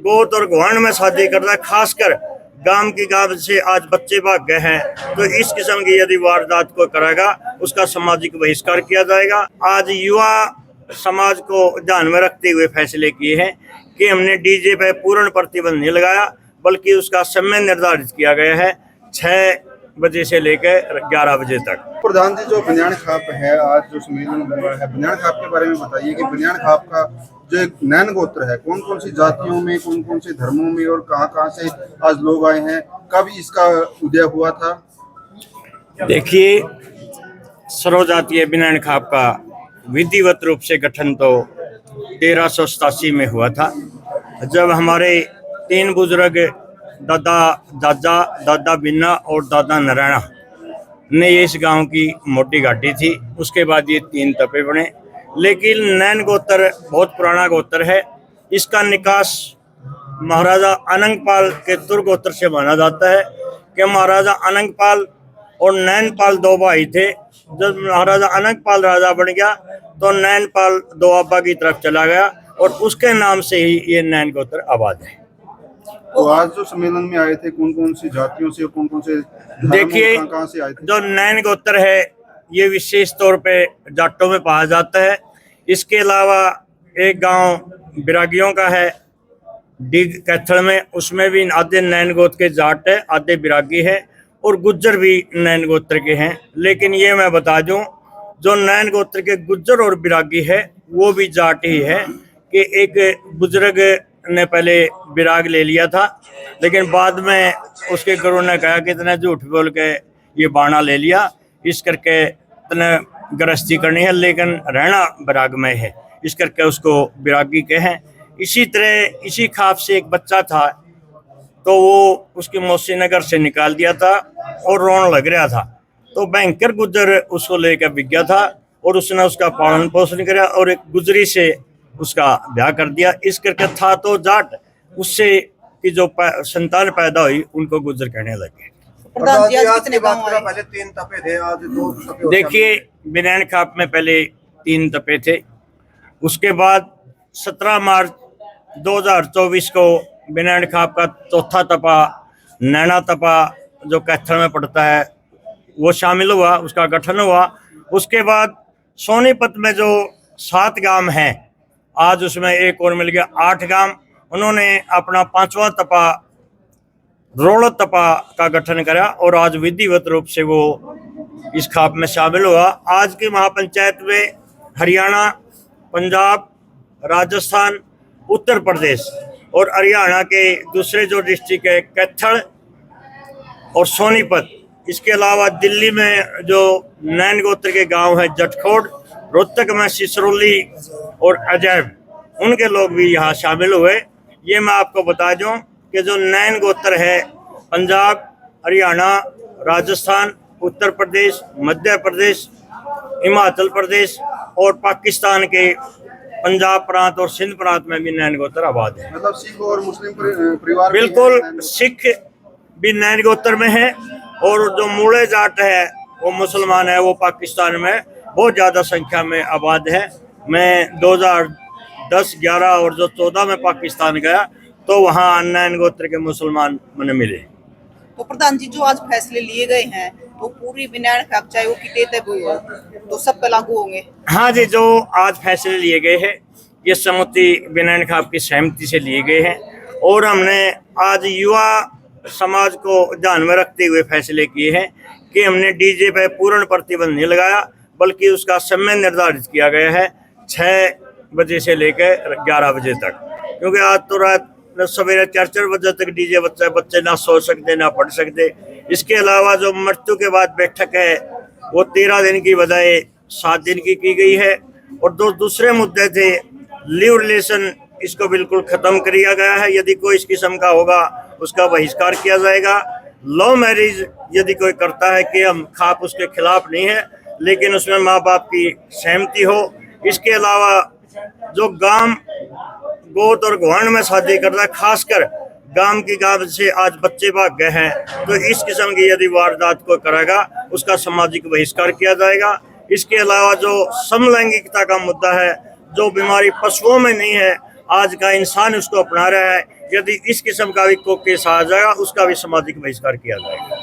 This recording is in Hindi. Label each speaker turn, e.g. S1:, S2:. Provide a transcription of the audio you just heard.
S1: गोत और गुआंढ में शादी करता है, खासकर गांव की गांव से आज बच्चे भाग गए हैं। तो इस किस्म की यदि वारदात को करेगा उसका सामाजिक बहिष्कार किया जाएगा। आज युवा समाज को ध्यान में रखते हुए फैसले किए हैं कि हमने डीजे पे पूर्ण प्रतिबंध नहीं लगाया, बल्कि उसका समय निर्धारित किया गया है 6 बजे से लेकर 11 बजे तक।
S2: प्रधान जी, जो बनियान खाप है, आज जो सम्मेलन हुआ है बनियान खाप के बारे में बताइए कि बनियान खाप का जो एक नैन गोत्र है, कौन कौन सी जातियों में, कौन कौन से धर्मों में और कहाँ कहाँ से आज लोग आए हैं, कब इसका उदय हुआ था?
S1: देखिए, सर्वजातीय बनियान खाप का विधिवत रूप से गठन तो 1387 में हुआ था, जब हमारे 3 बुजुर्ग दादा दादा दादा बिन्ना और दादा नारायणा ने इस गांव की मोटी घाटी थी। उसके बाद ये 3 तपे बने। लेकिन नैन गोत्र बहुत पुराना गोत्र है। इसका निकास महाराजा अनंगपाल के तुर गोत्र से माना जाता है कि महाराजा अनंगपाल और नैनपाल 2 भाई थे। जब महाराजा अनंगपाल राजा बन गया तो नैनपाल दोआबा की तरफ चला गया और उसके नाम से ही ये नैन गोत्र आबाद है।
S2: तो आज जो सम्मेलन में आए थे, कौन कौन सी जातियों से, कौन कौन से,
S1: देखिए,
S2: कहाँ से आए थे?
S1: जो नैन गोत्र है ये विशेष तौर पे जाटों में पाया जाता है। इसके अलावा एक गांव बिरागियों का है डिग कैथल में, उसमें भी आधे नैन गोत्र के जाट है, आधे बिरागी है, और गुज्जर भी नैन गोत्र के हैं। लेकिन ये मैं बता दूं, जो नैन गोत्र के गुज्जर और बिरागी है वो भी जाट ही है कि एक बुजुर्ग ने पहले बिराग ले लिया था, लेकिन बाद में उसके गुरु ने कहा कि इतना झूठ बोल के ये बाणा ले लिया, इस करके इतने गृहस्थी करनी है, लेकिन रहना बिराग में है, इस करके उसको बिरागी कहें। इसी तरह इसी खाप से एक बच्चा था, तो वो उसकी मौसी ने घर से निकाल दिया था और रोने लग रहा था। तो भयंकर गुज्जर उसको लेकर बिक गया था और उसने उसका पालन पोषण किया और एक गुजरी से उसका ब्याह कर दिया। इस करके था तो जाट, उससे कि जो संतान पैदा हुई उनको गुज्जर कहने लगे।
S2: पहले 3 तपे थे, आज 2 तपे।
S1: देखिए, बनियान खाप में पहले 3 तपे थे। उसके बाद 17 मार्च 2024 को बनियान खाप का 4था तपा नैना तपा जो कैथल में पड़ता है वो शामिल हुआ, उसका गठन हुआ। उसके बाद सोनीपत में जो 7 गांव हैं, आज उसमें एक और मिल गया 8 गांव। उन्होंने अपना 5वां तपा रोड़ तपा का गठन करा और आज विधिवत रूप से वो इस खाप में शामिल हुआ। आज की महापंचायत में हरियाणा, पंजाब, राजस्थान, उत्तर प्रदेश और हरियाणा के दूसरे जो डिस्ट्रिक्ट है कैथल और सोनीपत, इसके अलावा दिल्ली में जो नैन गोत्र के गांव है जटखोड़, रोहतक में सिसरौली और अजैब, उनके लोग भी यहाँ शामिल हुए। ये मैं आपको बता दूं कि जो नैन गोत्र है पंजाब, हरियाणा, राजस्थान, उत्तर प्रदेश, मध्य प्रदेश, हिमाचल प्रदेश और पाकिस्तान के पंजाब प्रांत और सिंध प्रांत में भी नैन गोत्र आबाद है।
S2: मतलब सिख और मुस्लिम परिवार
S1: बिल्कुल, सिख भी नैन गोत्र में है और जो मूले जाट है वो मुसलमान है, वो पाकिस्तान में बहुत ज़्यादा संख्या में आबाद है। मैं 2010, 11 और जो 14 में पाकिस्तान गया तो वहाँ नैन गोत्र के मुसलमान मैंने मिले।
S3: तो प्रधान जी, जो आज फैसले लिए गए हैं तो पूरी बनियान खाप चाहे वो किते तक हो तो सब पे लागू होंगे? हाँ
S1: जी, जो आज फैसले लिए गए हैं ये समूची बनियान खाप की सहमति से लिए गए हैं और हमने आज युवा समाज को ध्यान में रखते हुए फैसले किए हैं कि हमने डीजे पे पूर्ण प्रतिबंध नहीं लगाया, बल्कि उसका समय निर्धारित किया गया है 6 बजे से लेकर 11 बजे तक। क्योंकि आज तो रात सवेरे 4 बजे तक डीजे बच्चे ना सो सकते ना पढ़ सकते। इसके अलावा जो मृत्यु के बाद बैठक है वो 13 दिन की बजाय 7 दिन की गई है। और दूसरे मुद्दे थे लिव रिलेशन, इसको बिल्कुल खत्म किया गया है। यदि कोई इस किस्म का होगा उसका बहिष्कार किया जाएगा। लव मैरिज यदि कोई करता है कि हम खाप उसके खिलाफ नहीं है, लेकिन उसमें माँ बाप की सहमति हो। इसके अलावा जो गांव गोत और गुआंढ में शादी करता है, खासकर गांव की गांव से आज बच्चे भाग गए हैं, तो इस किस्म की यदि वारदात को करेगा उसका सामाजिक बहिष्कार किया जाएगा। इसके अलावा जो समलैंगिकता का मुद्दा है, जो बीमारी पशुओं में नहीं है आज का इंसान उसको अपना रहा है। यदि इस किस्म का भी कोई केस आ जाएगा उसका भी सामाजिक बहिष्कार किया जाएगा।